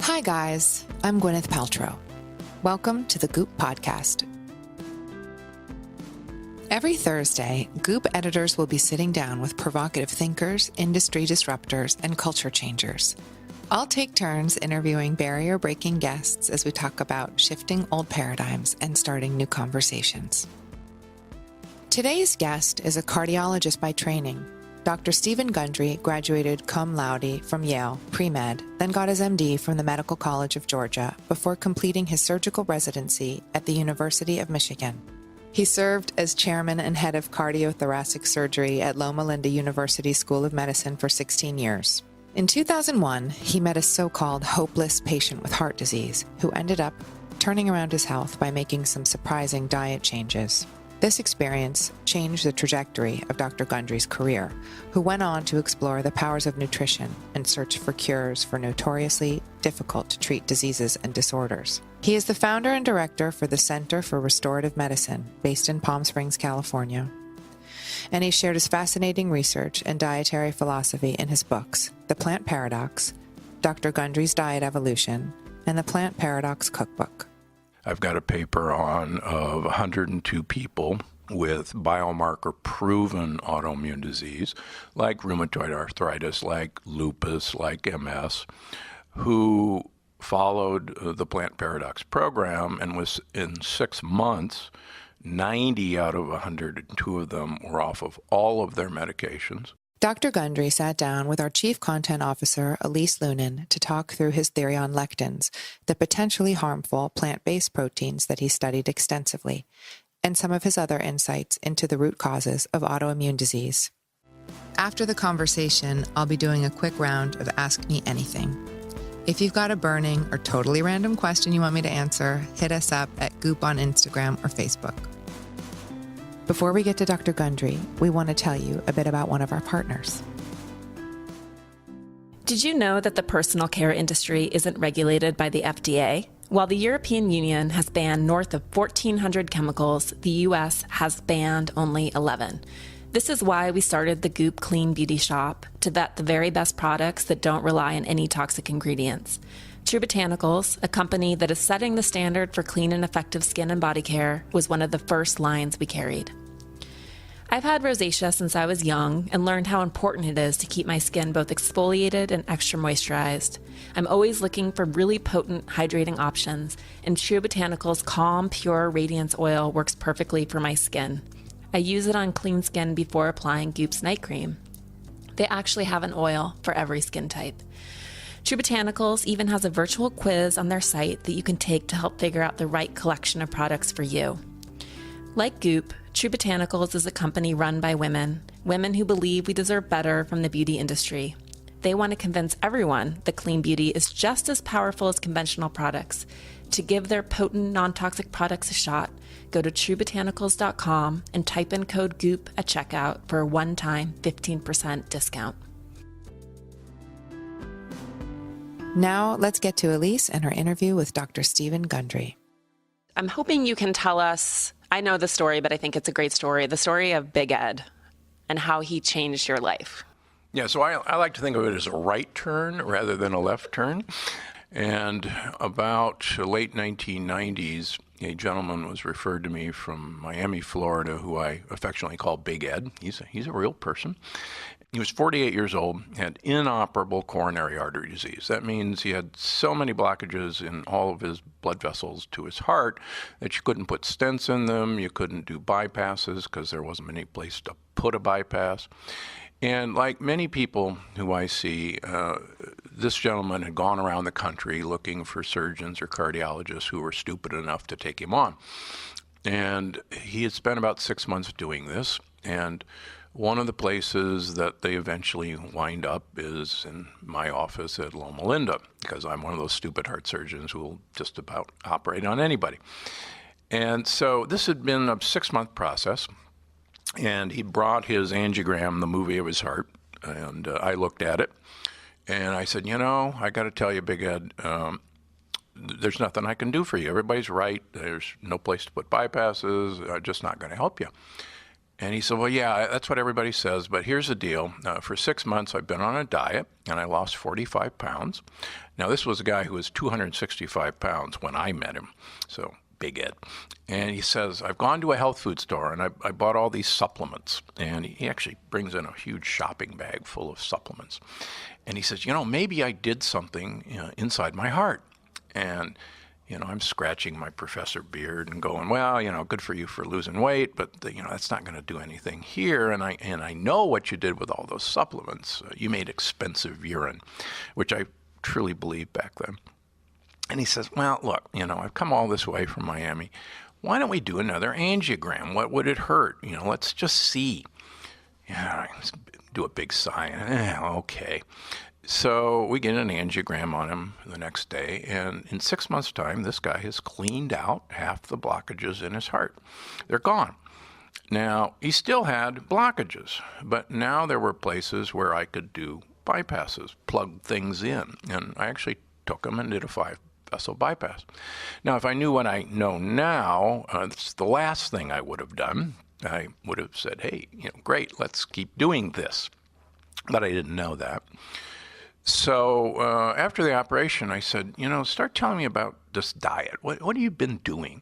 Hi guys, I'm Gwyneth Paltrow. Welcome to the Goop podcast. Every Thursday, Goop editors will be sitting down with provocative thinkers, industry disruptors, and culture changers. I'll take turns interviewing barrier-breaking guests as we talk about shifting old paradigms and starting new conversations. Today's guest is a cardiologist by training. Dr. Stephen Gundry graduated cum laude from Yale, pre-med, then got his MD from the Medical College of Georgia before completing his surgical residency at the University of Michigan. He served as chairman and head of cardiothoracic surgery at Loma Linda University School of Medicine for 16 years. In 2001, he met a so-called hopeless patient with heart disease who ended up turning around his health by making some surprising diet changes. This experience changed the trajectory of Dr. Gundry's career, who went on to explore the powers of nutrition and search for cures for notoriously difficult-to-treat diseases and disorders. He is the founder and director for the Center for Restorative Medicine, based in Palm Springs, California. And he shared his fascinating research and dietary philosophy in his books, The Plant Paradox, Dr. Gundry's Diet Evolution, and The Plant Paradox Cookbook. I've got a paper on of 102 people with biomarker-proven autoimmune disease, like rheumatoid arthritis, like lupus, like MS, who followed the Plant Paradox program, and was in 6 months, 90 out of 102 of them were off of all of their medications. Dr. Gundry sat down with our Chief Content Officer, Elise Loehnen, to talk through his theory on lectins, the potentially harmful plant-based proteins that he studied extensively, and some of his other insights into the root causes of autoimmune disease. After the conversation, I'll be doing a quick round of Ask Me Anything. If you've got a burning or totally random question you want me to answer, hit us up at Goop on Instagram or Facebook. Before we get to Dr. Gundry, we want to tell you a bit about one of our partners. Did you know that the personal care industry isn't regulated by the FDA? While the European Union has banned north of 1,400 chemicals, the U.S. has banned only 11. This is why we started the Goop Clean Beauty Shop, to vet the very best products that don't rely on any toxic ingredients. True Botanicals, a company that is setting the standard for clean and effective skin and body care, was one of the first lines we carried. I've had rosacea since I was young and learned how important it is to keep my skin both exfoliated and extra moisturized. I'm always looking for really potent hydrating options, and True Botanicals Calm Pure Radiance Oil works perfectly for my skin. I use it on clean skin before applying Goop's night cream. They actually have an oil for every skin type. True Botanicals even has a virtual quiz on their site that you can take to help figure out the right collection of products for you. Like Goop, True Botanicals is a company run by women who believe we deserve better from the beauty industry. They want to convince everyone that clean beauty is just as powerful as conventional products. To give their potent, non-toxic products a shot, go to truebotanicals.com and type in code GOOP at checkout for a one-time 15% discount. Now, let's get to Elise and her interview with Dr. Stephen Gundry. I'm hoping you can tell us, I know the story, but I think it's a great story, the story of Big Ed and how he changed your life. Yeah, so I like to think of it as a right turn rather than a left turn. And about late 1990s, a gentleman was referred to me from Miami, Florida, who I affectionately call Big Ed. He's a real person. He was 48 years old, had inoperable coronary artery disease. That means he had so many blockages in all of his blood vessels to his heart that you couldn't put stents in them, you couldn't do bypasses because there wasn't any place to put a bypass. And like many people who I see, this gentleman had gone around the country looking for surgeons or cardiologists who were stupid enough to take him on. And he had spent about 6 months doing this, and one of the places that they eventually wind up is in my office at Loma Linda, because I'm one of those stupid heart surgeons who will just about operate on anybody. And so this had been a 6-month process, and he brought his angiogram, the movie of his heart, and I looked at it, and I said, I got to tell you, Big Ed, there's nothing I can do for you. Everybody's right. There's no place to put bypasses. I'm just not going to help you. And he said, well, yeah, that's what everybody says, but here's the deal. For 6 months, I've been on a diet, and I lost 45 pounds. Now, this was a guy who was 265 pounds when I met him, so Big Ed. And he says, I've gone to a health food store, and I bought all these supplements. And he actually brings in a huge shopping bag full of supplements. And he says, maybe I did something inside my heart. And I'm scratching my professor beard and going, well, good for you for losing weight, but that's not going to do anything here. And I know what you did with all those supplements. You made expensive urine, which I truly believed back then. And he says, well, look, I've come all this way from Miami. Why don't we do another angiogram? What would it hurt? Let's just see. Yeah, do a big sigh. Okay. So we get an angiogram on him the next day, and in 6 months' time, this guy has cleaned out half the blockages in his heart. They're gone. Now, he still had blockages, but now there were places where I could do bypasses, plug things in, and I actually took him and did a 5-vessel bypass. Now, if I knew what I know now, it's the last thing I would have done. I would have said, hey, great, let's keep doing this. But I didn't know that. So after the operation, I said, start telling me about this diet. What have you been doing?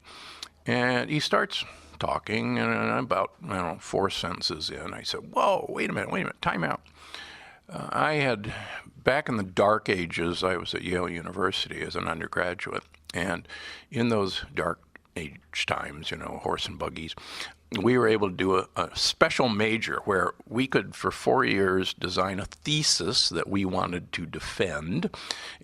And he starts talking, and about 4 sentences in, I said, whoa, wait a minute, time out. I had, back in the dark ages, I was at Yale University as an undergraduate, and in those dark age times, horse and buggies, we were able to do a special major where we could, for 4 years, design a thesis that we wanted to defend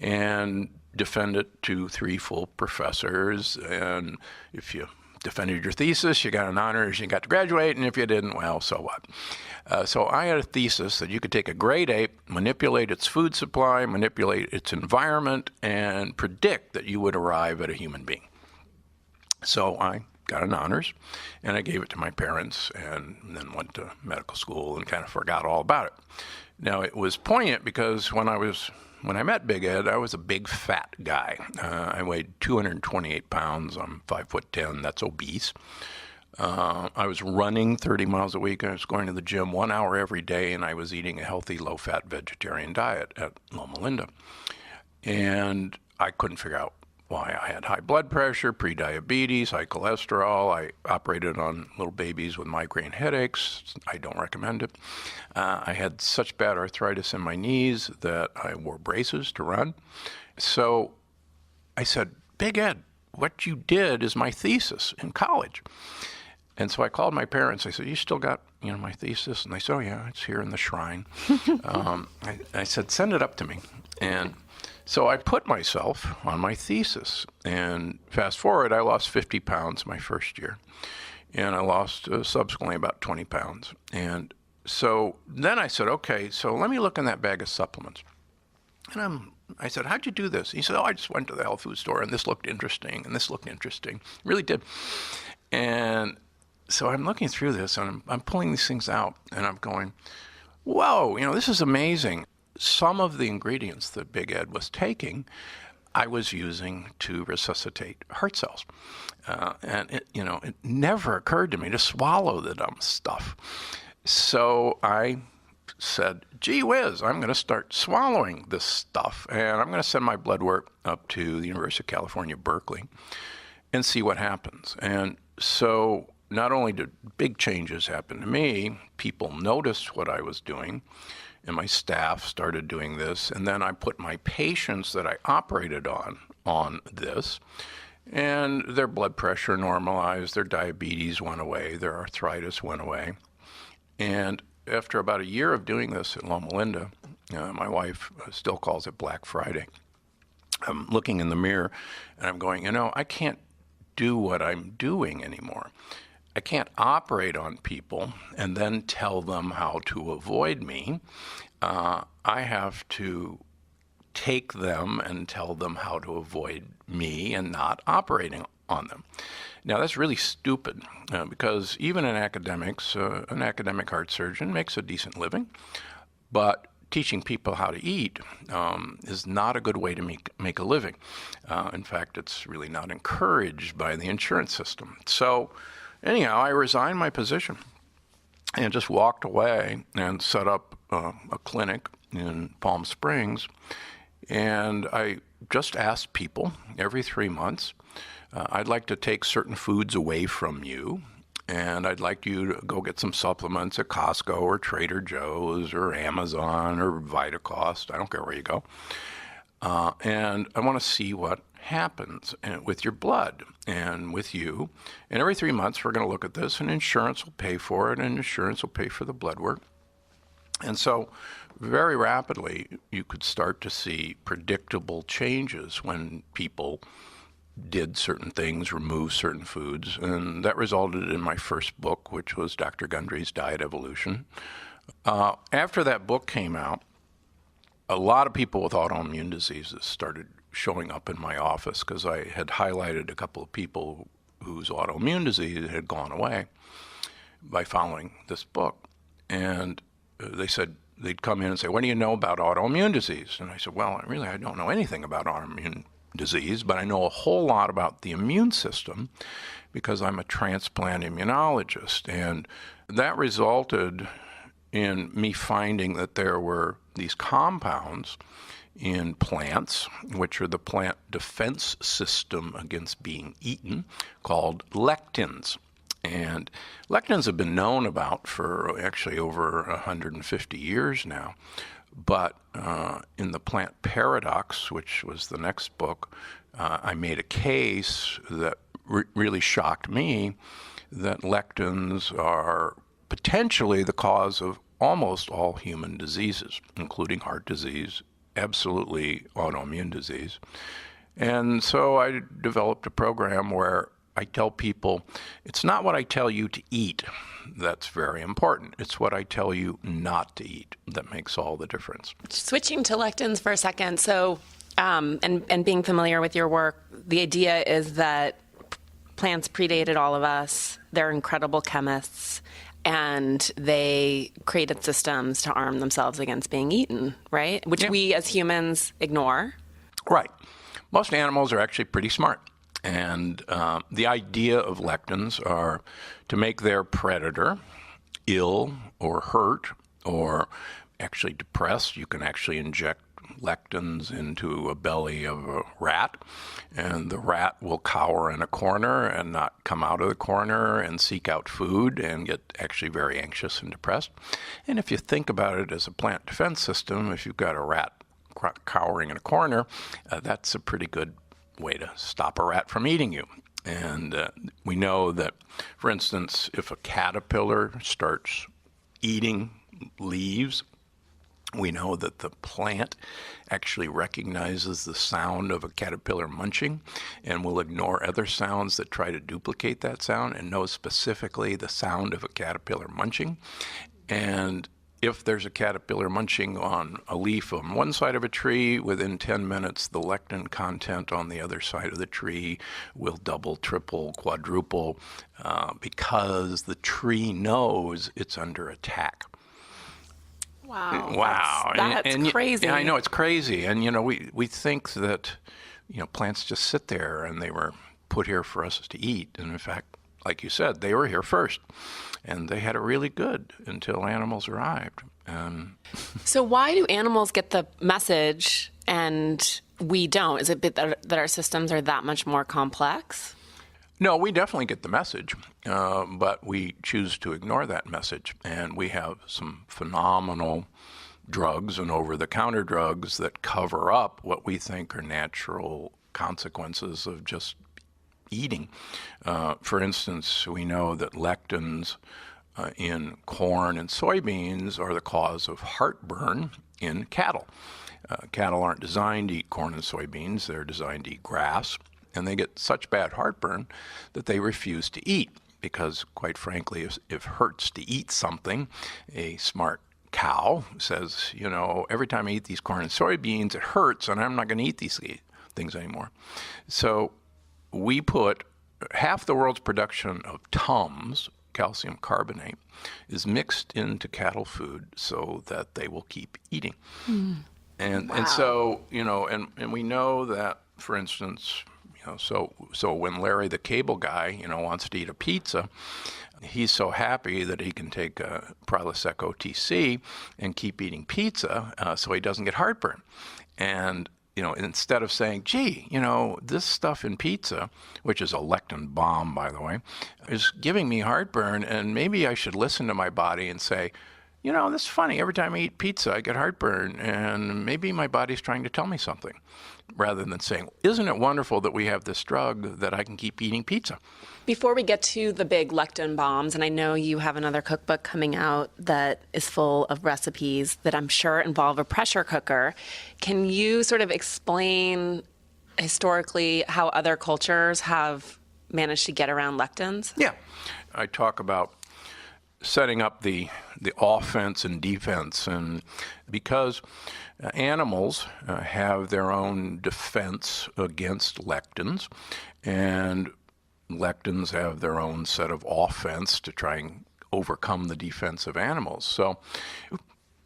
and defend it to 3 full professors. And if you defended your thesis, you got an honors, you got to graduate, and if you didn't, well, so what? So I had a thesis that you could take a great ape, manipulate its food supply, manipulate its environment, and predict that you would arrive at a human being. So I got an honors, and I gave it to my parents, and then went to medical school and kind of forgot all about it. Now, it was poignant because when I met Big Ed, I was a big fat guy. I weighed 228 pounds. I'm 5'10". That's obese. I was running 30 miles a week. I was going to the gym 1 hour every day, and I was eating a healthy, low-fat vegetarian diet at Loma Linda. And I couldn't figure out why. I had high blood pressure, prediabetes, high cholesterol. I operated on little babies with migraine headaches. I don't recommend it. I had such bad arthritis in my knees that I wore braces to run. So I said, Big Ed, what you did is my thesis in college. And so I called my parents. I said, you still got, my thesis? And they said, oh, yeah, it's here in the shrine. I said, send it up to me. And so I put myself on my thesis, and fast forward, I lost 50 pounds my first year, and I lost subsequently about 20 pounds. And so then I said, okay, so let me look in that bag of supplements. And I said, how'd you do this? He said, oh, I just went to the health food store, and this looked interesting, and this looked interesting. It really did. And so I'm looking through this, and I'm pulling these things out, and I'm going, whoa, this is amazing. Some of the ingredients that Big Ed was taking, I was using to resuscitate heart cells. And it never occurred to me to swallow the dumb stuff. So I said, gee whiz, I'm going to start swallowing this stuff, and I'm going to send my blood work up to the University of California, Berkeley, and see what happens. And so not only did big changes happen to me, people noticed what I was doing, and my staff started doing this, and then I put my patients that I operated on this, and their blood pressure normalized, their diabetes went away, their arthritis went away. And after about a year of doing this at Loma Linda, my wife still calls it Black Friday. I'm looking in the mirror, and I'm going, I can't do what I'm doing anymore. I can't operate on people and then tell them how to avoid me. I have to take them and tell them how to avoid me and not operating on them. Now, that's really stupid because even in academics, an academic heart surgeon makes a decent living, but teaching people how to eat is not a good way to make a living. In fact, it's really not encouraged by the insurance system. So anyhow, I resigned my position. and just walked away and set up a clinic in Palm Springs. And I just asked people every 3 months, I'd like to take certain foods away from you, and I'd like you to go get some supplements at Costco or Trader Joe's or Amazon or Vitacost. I don't care where you go. And I want to see what happens with your blood and with you. And every 3 months, we're going to look at this, and insurance will pay for it, and insurance will pay for the blood work. And so very rapidly, you could start to see predictable changes when people did certain things, removed certain foods. And that resulted in my first book, which was Dr. Gundry's Diet Evolution. After that book came out, a lot of people with autoimmune diseases started showing up in my office because I had highlighted a couple of people whose autoimmune disease had gone away by following this book. And they said, they'd come in and say, what do you know about autoimmune disease? And I said, well, I don't know anything about autoimmune disease, but I know a whole lot about the immune system because I'm a transplant immunologist. And that resulted in me finding that there were these compounds in plants, which are the plant defense system against being eaten, called lectins. And lectins have been known about for actually over 150 years now. But in the Plant Paradox, which was the next book, I made a case that really shocked me that lectins are potentially the cause of almost all human diseases, including heart disease, absolutely autoimmune disease. And so I developed a program where I tell people, it's not what I tell you to eat that's very important. It's what I tell you not to eat that makes all the difference. Switching to lectins for a second. So, and being familiar with your work, the idea is that plants predated all of us. They're incredible chemists, and they created systems to arm themselves against being eaten, right? Which we as humans ignore. Right. Most animals are actually pretty smart. And the idea of lectins are to make their predator ill or hurt or actually depressed. You can actually inject lectins into a belly of a rat, and the rat will cower in a corner and not come out of the corner and seek out food and get actually very anxious and depressed. And if you think about it as a plant defense system, if you've got a rat cowering in a corner, that's a pretty good way to stop a rat from eating you. And we know that, for instance, if a caterpillar starts eating leaves, we know that the plant actually recognizes the sound of a caterpillar munching and will ignore other sounds that try to duplicate that sound and knows specifically the sound of a caterpillar munching. And if there's a caterpillar munching on a leaf on one side of a tree, within 10 minutes, the lectin content on the other side of the tree will double, triple, quadruple, because the tree knows it's under attack. Wow. Wow. That's crazy. Yeah, I know, it's crazy. And, we think that, plants just sit there and they were put here for us to eat. And in fact, like you said, they were here first. And they had it really good until animals arrived. So why do animals get the message and we don't? Is it that our systems are that much more complex? No, we definitely get the message, but we choose to ignore that message. And we have some phenomenal drugs and over-the-counter drugs that cover up what we think are natural consequences of just eating. For instance, we know that lectins in corn and soybeans are the cause of heartburn in cattle. Cattle aren't designed to eat corn and soybeans. They're designed to eat grass. And they get such bad heartburn that they refuse to eat because, quite frankly, if it hurts to eat something, a smart cow says, every time I eat these corn and soybeans, it hurts, and I'm not going to eat these things anymore. So we put half the world's production of Tums, calcium carbonate, is mixed into cattle food so that they will keep eating. And so, and we know that, for instance, So when Larry the cable guy, wants to eat a pizza, he's so happy that he can take Prilosec OTC and keep eating pizza so he doesn't get heartburn. And instead of saying, gee, this stuff in pizza, which is a lectin bomb, by the way, is giving me heartburn, and maybe I should listen to my body and say, this is funny. Every time I eat pizza, I get heartburn, and maybe my body's trying to tell me something, rather than saying, isn't it wonderful that we have this drug that I can keep eating pizza? Before we get to the big lectin bombs, and I know you have another cookbook coming out that is full of recipes that I'm sure involve a pressure cooker, can you sort of explain historically how other cultures have managed to get around lectins? Yeah. I talk about setting up the offense and defense, and because animals have their own defense against lectins, and lectins have their own set of offense to try and overcome the defense of animals. So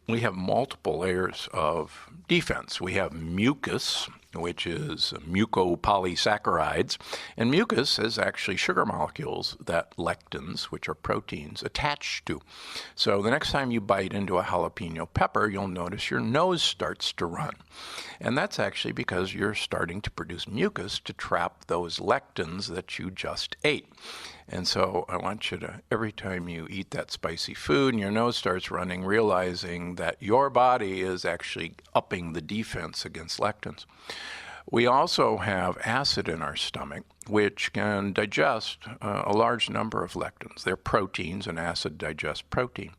we have multiple layers of defense. We have mucus, which is mucopolysaccharides, and mucus is actually sugar molecules that lectins, which are proteins, attach to. So the next time you bite into a jalapeno pepper, you'll notice your nose starts to run. And that's actually because you're starting to produce mucus to trap those lectins that you just ate. And so I want you to, every time you eat that spicy food and your nose starts running, realizing that your body is actually upping the defense against lectins. We also have acid in our stomach, which can digest a large number of lectins. They're proteins, and acid digests protein.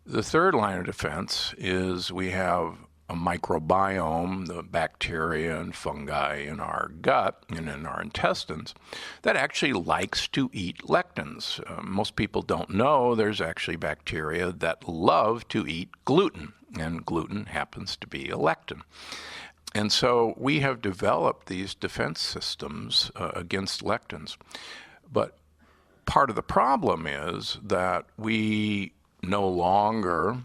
The third line of defense is we have a microbiome, the bacteria and fungi in our gut and in our intestines, that actually likes to eat lectins. Most people don't know there's actually bacteria that love to eat gluten, and gluten happens to be a lectin. And so we have developed these defense systems against lectins. But part of the problem is that we no longer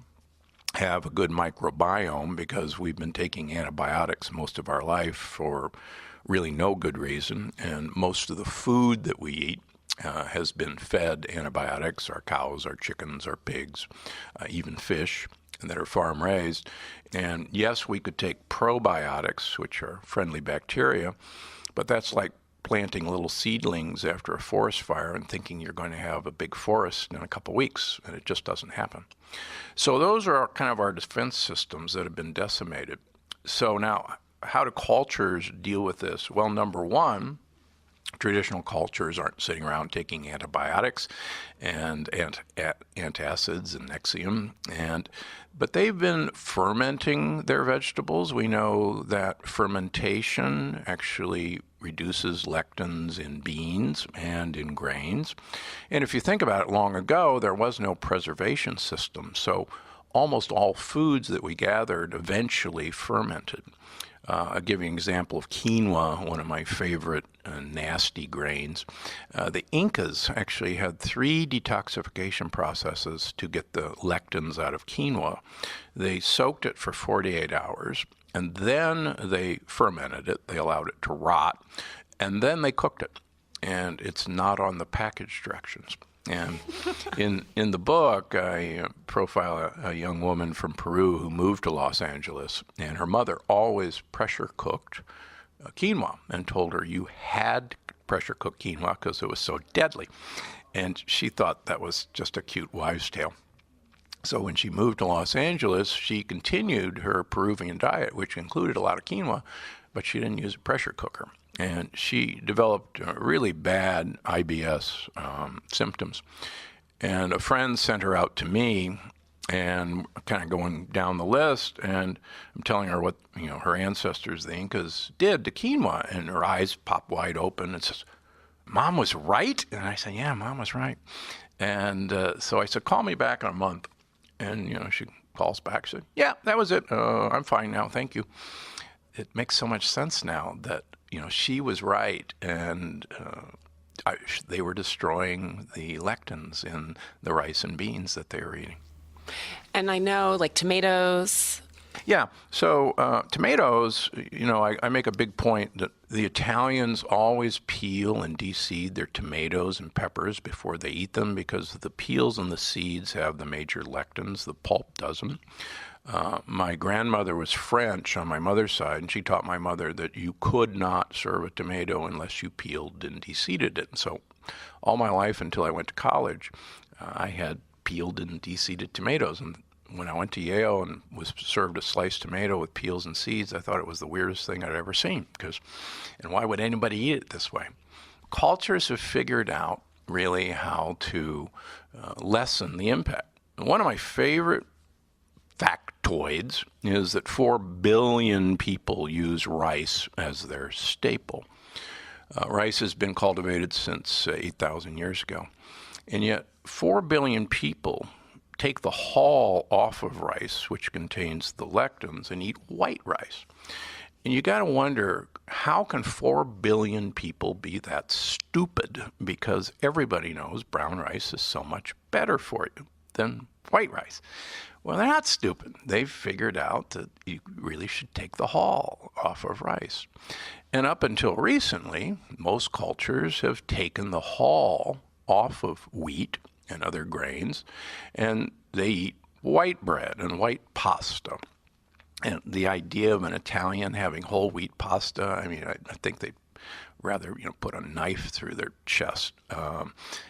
have a good microbiome because we've been taking antibiotics most of our life for really no good reason, and most of the food that we eat has been fed antibiotics. Our cows, our chickens, our pigs, even fish that are farm raised. And yes, we could take probiotics, which are friendly bacteria, but that's like planting little seedlings after a forest fire and thinking you're going to have a big forest in a couple weeks, and it just doesn't happen. So those are kind of our defense systems that have been decimated. So now, how do cultures deal with this? Well, number one, traditional cultures aren't sitting around taking antibiotics and antacids and Nexium, but they've been fermenting their vegetables. We know that fermentation actually reduces lectins in beans and in grains. And if you think about it, long ago, there was no preservation system, so almost all foods that we gathered eventually fermented. I'll give you an example of quinoa, one of my favorite nasty grains. The Incas actually had 3 detoxification processes to get the lectins out of quinoa. They soaked it for 48 hours, and then they fermented it. They allowed it to rot, and then they cooked it. And it's not on the package directions. And in the book, I profile a young woman from Peru who moved to Los Angeles, and her mother always pressure cooked quinoa and told her you had pressure cooked quinoa because it was so deadly. And she thought that was just a cute wives' tale. So when she moved to Los Angeles, she continued her Peruvian diet, which included a lot of quinoa, but she didn't use a pressure cooker. And she developed really bad IBS symptoms. And a friend sent her out to me, and kind of going down the list, and I'm telling her what her ancestors, the Incas, did to quinoa, and her eyes pop wide open and says, "Mom was right?" And I said, "Yeah, Mom was right." And so I said, "Call me back in a month." And she calls back, said, "Yeah, that was it. I'm fine now, thank you." It makes so much sense now that she was right, and they were destroying the lectins in the rice and beans that they were eating. And I know, like tomatoes, Yeah. So tomatoes, I make a big point that the Italians always peel and de-seed their tomatoes and peppers before they eat them because the peels and the seeds have the major lectins. The pulp doesn't. My grandmother was French on my mother's side, and she taught my mother that you could not serve a tomato unless you peeled and de-seeded it. And so all my life until I went to college, I had peeled and de-seeded tomatoes. And when I went to Yale and was served a sliced tomato with peels and seeds, I thought it was the weirdest thing I'd ever seen. And why would anybody eat it this way? Cultures have figured out really how to lessen the impact. And one of my favorite factoids is that 4 billion people use rice as their staple. Rice has been cultivated since 8,000 years ago. And yet 4 billion people take the hull off of rice, which contains the lectins, and eat white rice. And you got to wonder, how can 4 billion people be that stupid? Because everybody knows brown rice is so much better for you than white rice. Well, they're not stupid. They've figured out that you really should take the hull off of rice. And up until recently, most cultures have taken the hull off of wheat and other grains, and they eat white bread and white pasta. And the idea of an Italian having whole wheat pasta, I think they'd rather, put a knife through their chest.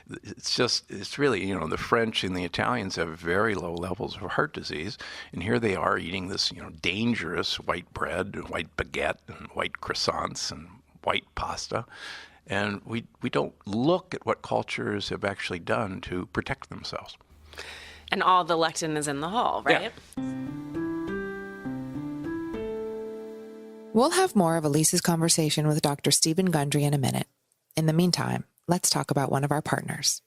It's really, the French and the Italians have very low levels of heart disease, and here they are eating this, dangerous white bread, and white baguette, and white croissants, and white pasta. And we don't look at what cultures have actually done to protect themselves. And all the lectin is in the hull, right? Yeah. We'll have more of Elise's conversation with Dr. Stephen Gundry in a minute. In the meantime, let's talk about one of our partners.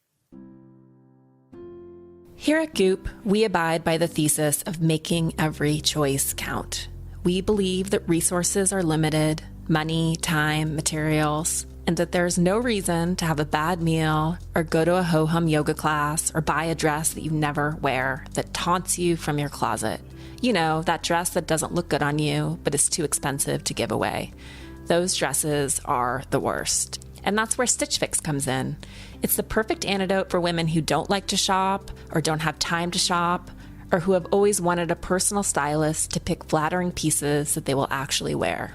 Here at Goop, we abide by the thesis of making every choice count. We believe that resources are limited, money, time, materials, and that there's no reason to have a bad meal or go to a ho-hum yoga class or buy a dress that you never wear that taunts you from your closet. That dress that doesn't look good on you, but is too expensive to give away. Those dresses are the worst. And that's where Stitch Fix comes in. It's the perfect antidote for women who don't like to shop or don't have time to shop or who have always wanted a personal stylist to pick flattering pieces that they will actually wear.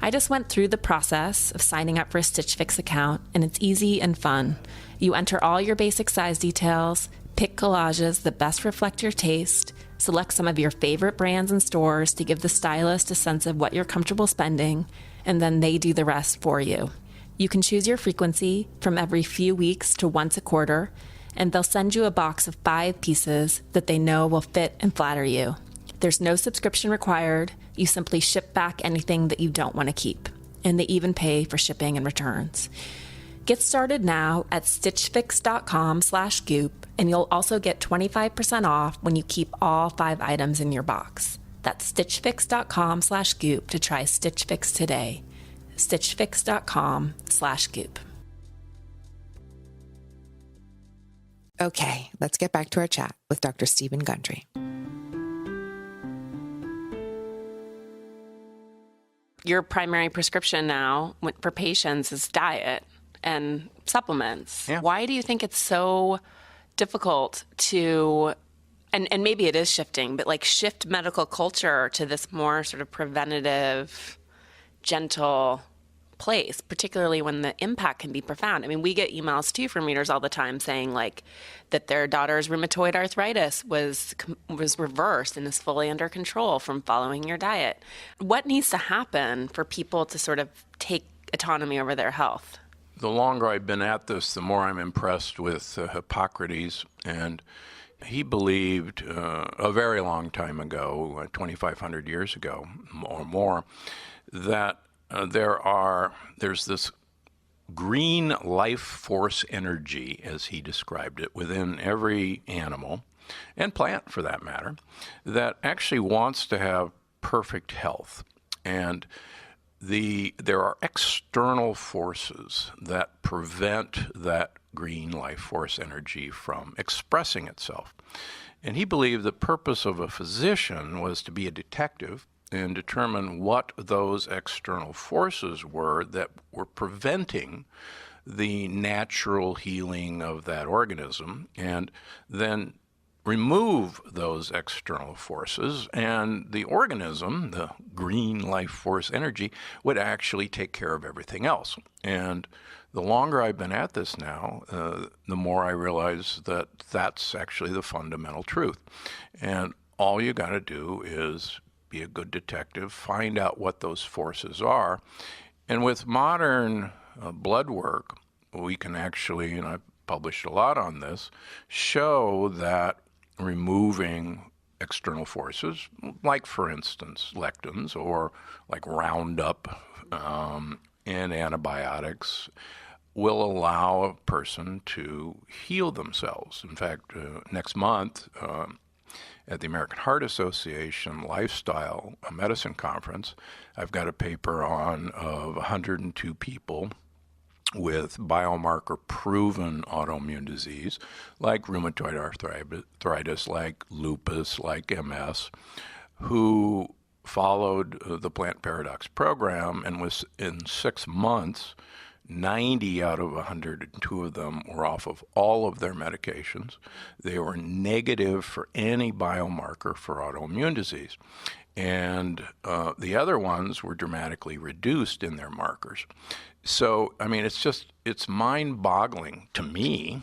I just went through the process of signing up for a Stitch Fix account, and it's easy and fun. You enter all your basic size details, pick collages that best reflect your taste, select some of your favorite brands and stores to give the stylist a sense of what you're comfortable spending, and then they do the rest for you. You can choose your frequency from every few weeks to once a quarter, and they'll send you a box of 5 pieces that they know will fit and flatter you. There's no subscription required. You simply ship back anything that you don't want to keep, and they even pay for shipping and returns. Get started now at stitchfix.com/goop, and you'll also get 25% off when you keep all 5 items in your box. That's stitchfix.com/goop to try Stitch Fix today. stitchfix.com/goop. Okay, let's get back to our chat with Dr. Stephen Gundry. Your primary prescription now for patients is diet and supplements. Yeah. Why do you think it's so difficult to, and maybe it is shifting, but shift medical culture to this more sort of preventative, gentle place, particularly when the impact can be profound? We get emails too from readers all the time saying that their daughter's rheumatoid arthritis was reversed and is fully under control from following your diet. What needs to happen for people to sort of take autonomy over their health? The longer I've been at this, the more I'm impressed with Hippocrates. And he believed a very long time ago, 2,500 years ago or more, that there's this green life force energy, as he described it, within every animal and plant for that matter, that actually wants to have perfect health. And there are external forces that prevent that green life force energy from expressing itself. And he believed the purpose of a physician was to be a detective and determine what those external forces were that were preventing the natural healing of that organism, and then remove those external forces, and the organism, the green life force energy, would actually take care of everything else. And the longer I've been at this now, the more I realize that that's actually the fundamental truth. And all you got to do is be a good detective, find out what those forces are. And with modern blood work, we can actually, and I've published a lot on this, show that removing external forces, like, for instance, lectins or like Roundup and antibiotics, will allow a person to heal themselves. In fact, next month at the American Heart Association Lifestyle Medicine Conference, I've got a paper on of 102 people with biomarker-proven autoimmune disease, like rheumatoid arthritis, like lupus, like MS, who followed the Plant Paradox program, and was in 6 months, 90 out of 102 of them were off of all of their medications. They were negative for any biomarker for autoimmune disease. And the other ones were dramatically reduced in their markers. So, I mean, it's mind-boggling to me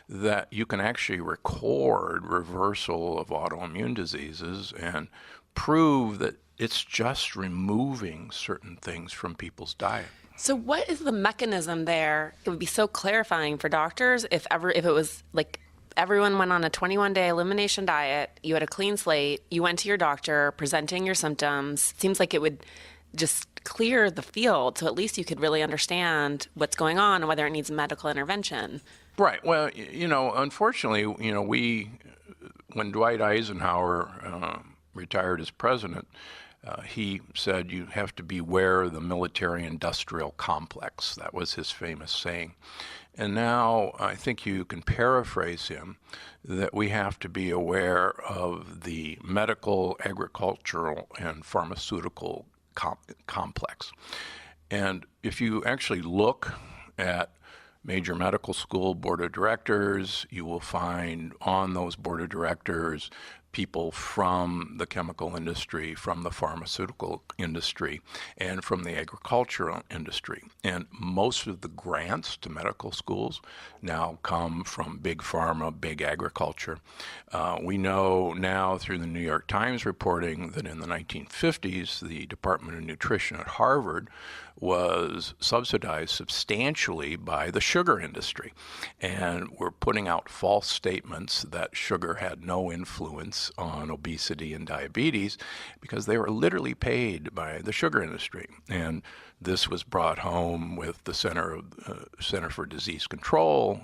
that you can actually record reversal of autoimmune diseases and prove that it's just removing certain things from people's diet. So what is the mechanism there? It would be so clarifying for doctors if it was like everyone went on a 21-day elimination diet, you had a clean slate, you went to your doctor presenting your symptoms. Seems like it would just clear the field, so at least you could really understand what's going on and whether it needs medical intervention. Right. Well, unfortunately, when Dwight Eisenhower retired as president, he said you have to beware of the military-industrial complex. That was his famous saying. And now I think you can paraphrase him that we have to be aware of the medical, agricultural, and pharmaceutical complex. And if you actually look at major medical school board of directors, you will find on those board of directors people from the chemical industry, from the pharmaceutical industry, and from the agricultural industry. And most of the grants to medical schools now come from big pharma, big agriculture. We know now through the New York Times reporting that in the 1950s, the Department of Nutrition at Harvard was subsidized substantially by the sugar industry. And we're putting out false statements that sugar had no influence on obesity and diabetes because they were literally paid by the sugar industry. And this was brought home with the Center for Disease Control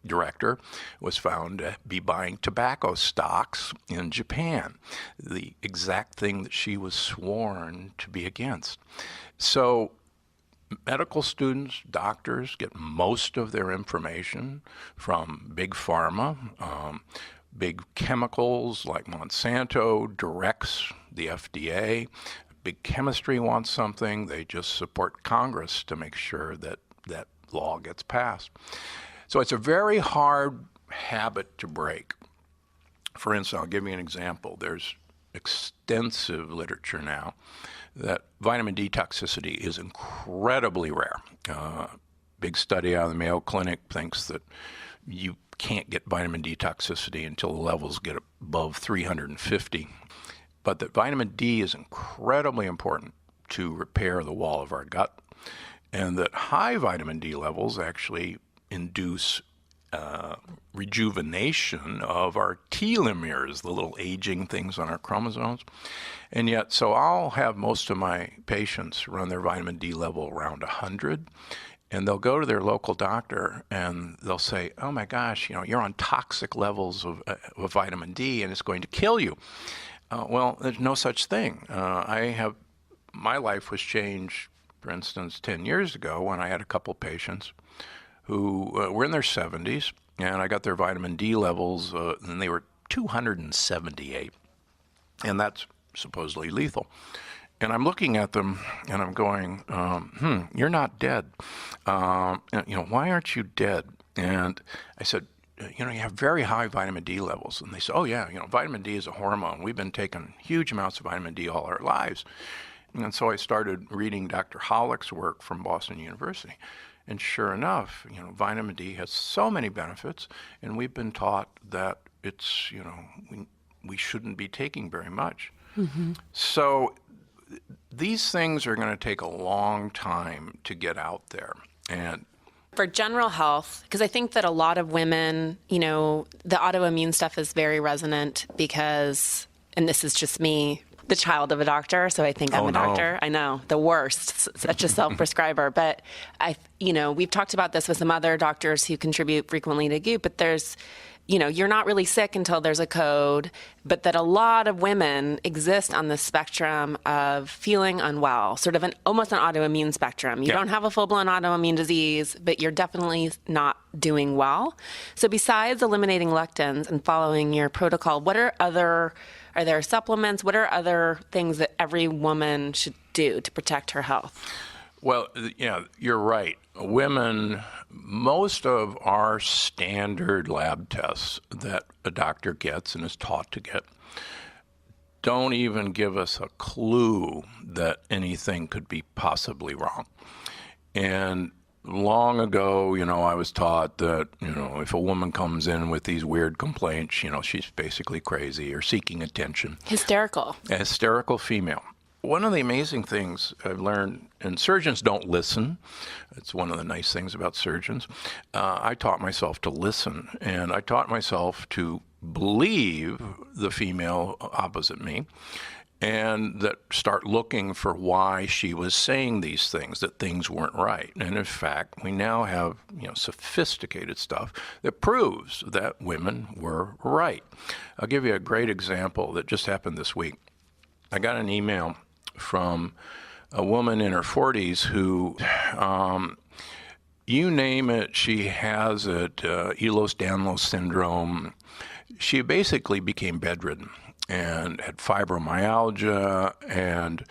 director was found to be buying tobacco stocks in Japan, the exact thing that she was sworn to be against. So medical students, doctors get most of their information from big pharma. Big chemicals like Monsanto directs the FDA. Big chemistry wants something, they just support Congress to make sure that that law gets passed. So it's a very hard habit to break. For instance, I'll give you an example. There's extensive literature now that vitamin D toxicity is incredibly rare. Big study out of the Mayo Clinic thinks that you can't get vitamin D toxicity until the levels get above 350. But that vitamin D is incredibly important to repair the wall of our gut, and that high vitamin D levels actually induce rejuvenation of our telomeres, the little aging things on our chromosomes. And yet, so I'll have most of my patients run their vitamin D level around 100, and they'll go to their local doctor and they'll say, oh my gosh, you're on toxic levels of vitamin D and it's going to kill you. Well, there's no such thing. My life was changed, for instance, 10 years ago when I had a couple patients who were in their 70s, and I got their vitamin D levels, and they were 278. And that's supposedly lethal. And I'm looking at them and I'm going, you're not dead. Why aren't you dead? And I said, you have very high vitamin D levels. And they said, oh yeah, vitamin D is a hormone. We've been taking huge amounts of vitamin D all our lives. And so I started reading Dr. Hollick's work from Boston University. And sure enough, vitamin D has so many benefits, and we've been taught that it's, we shouldn't be taking very much. Mm-hmm. So these things are going to take a long time to get out there. And for general health, because I think that a lot of women, the autoimmune stuff is very resonant because, and this is just me, the child of a doctor, so I think I'm a doctor. I know, the worst, such a self-prescriber. But we've talked about this with some other doctors who contribute frequently to Goop, but there's, you're not really sick until there's a code, but that a lot of women exist on the spectrum of feeling unwell, sort of almost an autoimmune spectrum. You don't have a full-blown autoimmune disease, but you're definitely not doing well. So besides eliminating lectins and following your protocol, are there supplements? What are other things that every woman should do to protect her health? Well, you're right. Women, most of our standard lab tests that a doctor gets and is taught to get don't even give us a clue that anything could be possibly wrong. And long ago, I was taught that, if a woman comes in with these weird complaints, she's basically crazy or seeking attention. Hysterical. A hysterical female. One of the amazing things I've learned, and surgeons don't listen. It's one of the nice things about surgeons. I taught myself to listen, and I taught myself to believe the female opposite me, and that start looking for why she was saying these things, that things weren't right. And in fact, we now have sophisticated stuff that proves that women were right. I'll give you a great example that just happened this week. I got an email from a woman in her 40s who, you name it, she has it, Ehlers-Danlos syndrome. She basically became bedridden and had fibromyalgia, and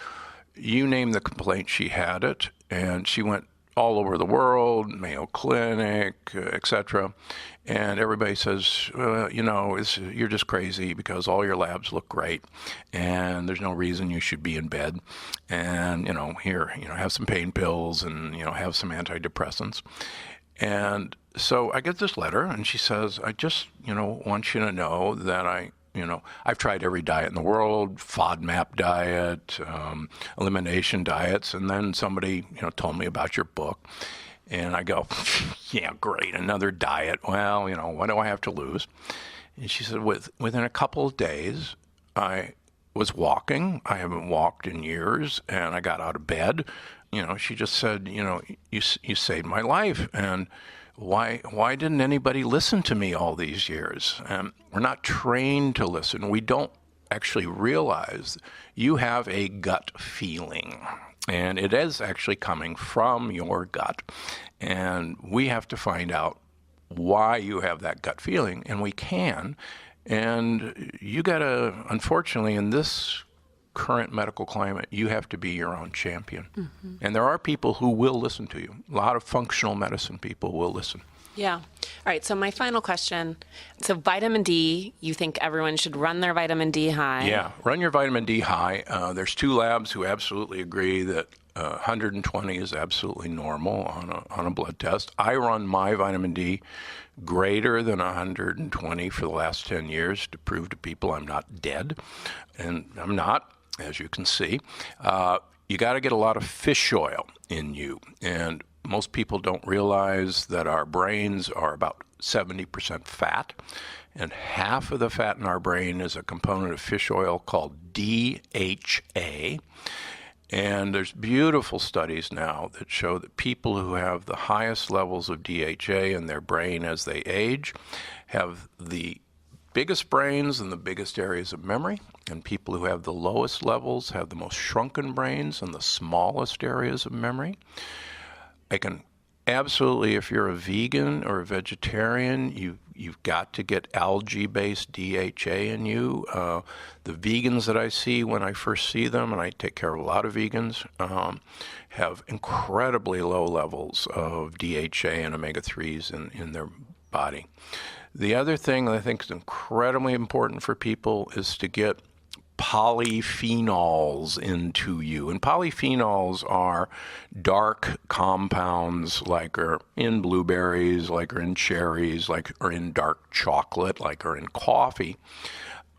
you name the complaint, she had it. And she went all over the world, Mayo Clinic, etc. And everybody says, you're just crazy because all your labs look great, and there's no reason you should be in bed. And, here, have some pain pills and, have some antidepressants. And so I get this letter, and she says, I just, want you to know that I've tried every diet in the world, FODMAP diet, elimination diets, and then somebody, told me about your book. And I go, yeah, great, another diet. Well, what do I have to lose? And she said, within a couple of days, I was walking. I haven't walked in years, and I got out of bed. She just said, you saved my life, and why didn't anybody listen to me all these years? We're not trained to listen. We don't actually realize you have a gut feeling, and it is actually coming from your gut. And we have to find out why you have that gut feeling, and we can. And you got to, unfortunately, in this current medical climate, you have to be your own champion. Mm-hmm. And there are people who will listen to you. A lot of functional medicine people will listen. Yeah. All right. So my final question. So vitamin D, you think everyone should run their vitamin D high? Yeah. Run your vitamin D high. There's 2 labs who absolutely agree that 120 is absolutely normal on a blood test. I run my vitamin D greater than 120 for the last 10 years to prove to people I'm not dead. And I'm not, as you can see. You got to get a lot of fish oil in you. And most people don't realize that our brains are about 70% fat. And half of the fat in our brain is a component of fish oil called DHA. And there's beautiful studies now that show that people who have the highest levels of DHA in their brain as they age have the biggest brains and the biggest areas of memory, and people who have the lowest levels have the most shrunken brains and the smallest areas of memory. I can absolutely, if you're a vegan or a vegetarian, you've You've got to get algae-based DHA in you. The vegans that I see when I first see them, and I take care of a lot of vegans, have incredibly low levels of DHA and omega-3s in their body. The other thing that I think is incredibly important for people is to get polyphenols into you. And polyphenols are dark compounds like are in blueberries, like are in cherries, like are in dark chocolate, like are in coffee.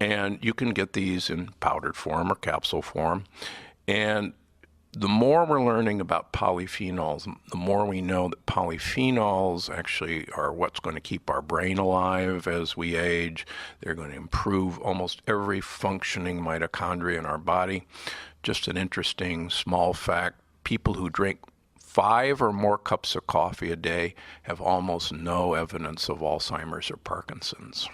And you can get these in powdered form or capsule form. And the more we're learning about polyphenols, the more we know that polyphenols actually are what's going to keep our brain alive as we age. They're going to improve almost every functioning mitochondria in our body. Just an interesting small fact, people who drink 5 or more cups of coffee a day have almost no evidence of Alzheimer's or Parkinson's.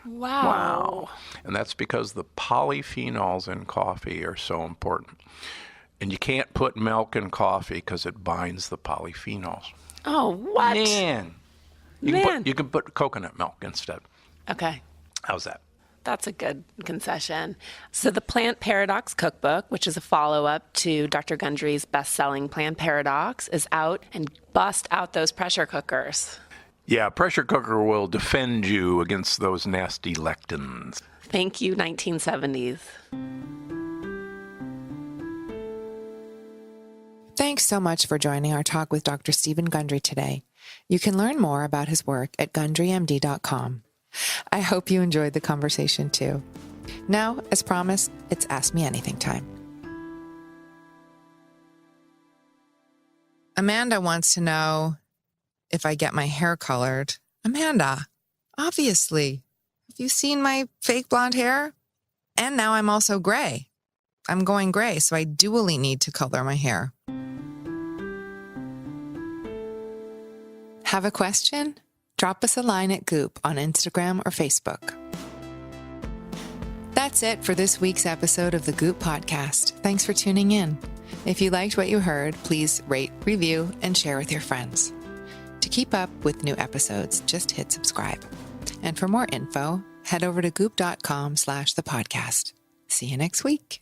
Wow. And that's because the polyphenols in coffee are so important. And you can't put milk in coffee because it binds the polyphenols. Oh, what? You can put coconut milk instead. Okay. How's that? That's a good concession. So the Plant Paradox Cookbook, which is a follow-up to Dr. Gundry's best-selling Plant Paradox, is out, and bust out those pressure cookers. Yeah, pressure cooker will defend you against those nasty lectins. Thank you, 1970s. Thanks so much for joining our talk with Dr. Stephen Gundry today. You can learn more about his work at gundrymd.com. I hope you enjoyed the conversation too. Now, as promised, it's Ask Me Anything time. Amanda wants to know if I get my hair colored. Amanda, obviously. Have you seen my fake blonde hair? And now I'm also gray. I'm going gray, so I dually need to color my hair. Have a question? Drop us a line at Goop on Instagram or Facebook. That's it for this week's episode of the Goop Podcast. Thanks for tuning in. If you liked what you heard, please rate, review, and share with your friends. To keep up with new episodes, just hit subscribe. And for more info, head over to goop.com/thepodcast. See you next week.